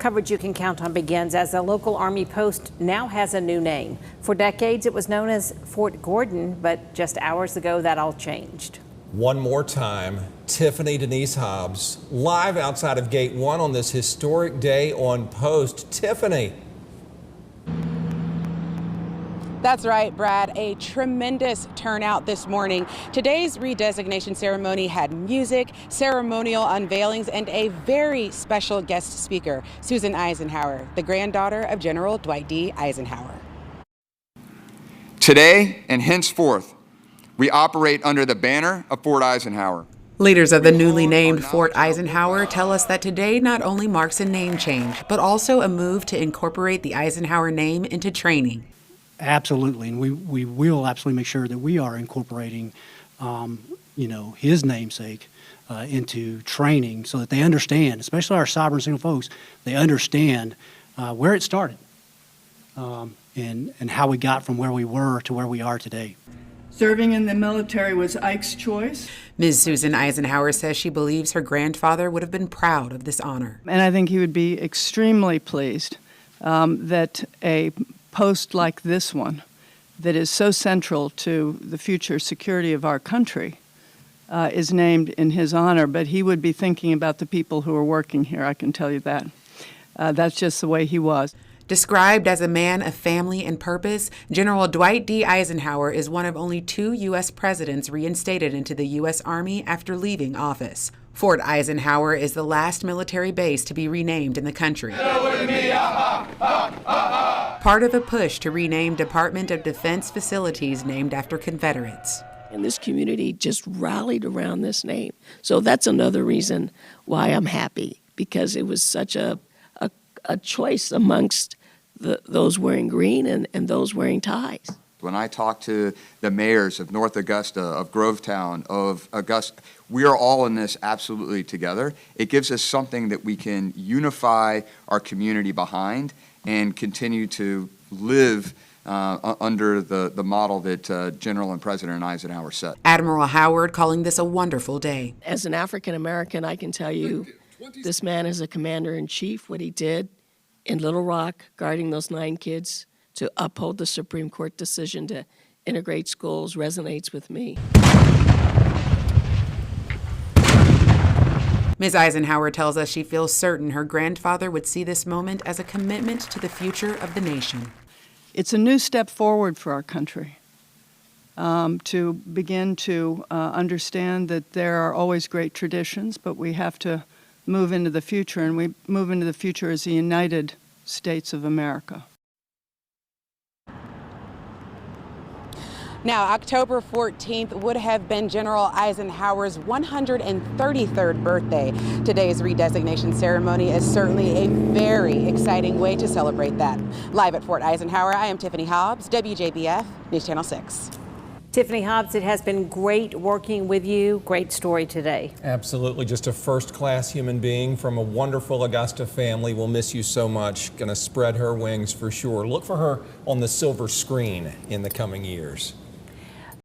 Coverage you can count on begins as the local Army post now has a new name. For decades, it was known as Fort Gordon, but just hours ago, that all changed. One more time, Tiffany Denise Hobbs, live outside of Gate 1 on this historic day on post. Tiffany. That's right, Brad. A tremendous turnout this morning. Today's redesignation ceremony had music, ceremonial unveilings, and a very special guest speaker, Susan Eisenhower, the granddaughter of General Dwight D. Eisenhower. Today and henceforth, we operate under the banner of Fort Eisenhower. Leaders of the newly named Fort Eisenhower tell us that today not only marks a name change, but also a move to incorporate the Eisenhower name into training. Absolutely, and we will absolutely make sure that we are incorporating, his namesake into training so that they understand, especially our sovereign single folks, they understand where it started and how we got from where we were to where we are today. Serving in the military was Ike's choice. Ms. Susan Eisenhower says she believes her grandfather would have been proud of this honor. And I think he would be extremely pleased that a post like this one, that is so central to the future security of our country, is named in his honor. But he would be thinking about the people who are working here, I can tell you that. That's just the way he was. Described as a man of family and purpose, General Dwight D. Eisenhower is one of only 2 U.S. presidents reinstated into the U.S. Army after leaving office. Fort Eisenhower is the last military base to be renamed in the country. Part of a push to rename Department of Defense facilities named after Confederates. And this community just rallied around this name. So that's another reason why I'm happy, because it was such a choice amongst those wearing green and those wearing ties. When I talk to the mayors of North Augusta, of Grovetown, of Augusta, we are all in this absolutely together. It gives us something that we can unify our community behind and continue to live under the model that General and President Eisenhower set. Admiral Howard calling this a wonderful day. As an African American, I can tell you this man is a commander-in-chief. What he did in Little Rock, guarding those 9 kids, to uphold the Supreme Court decision to integrate schools resonates with me. Ms. Eisenhower tells us she feels certain her grandfather would see this moment as a commitment to the future of the nation. It's a new step forward for our country to begin to understand that there are always great traditions, but we have to move into the future, and we move into the future as the United States of America. Now, October 14th would have been General Eisenhower's 133rd birthday. Today's redesignation ceremony is certainly a very exciting way to celebrate that. Live at Fort Eisenhower, I am Tiffany Hobbs, WJBF, News Channel 6. Tiffany Hobbs, it has been great working with you. Great story today. Absolutely. Just a first-class human being from a wonderful Augusta family. We'll miss you so much. Going to spread her wings for sure. Look for her on the silver screen in the coming years.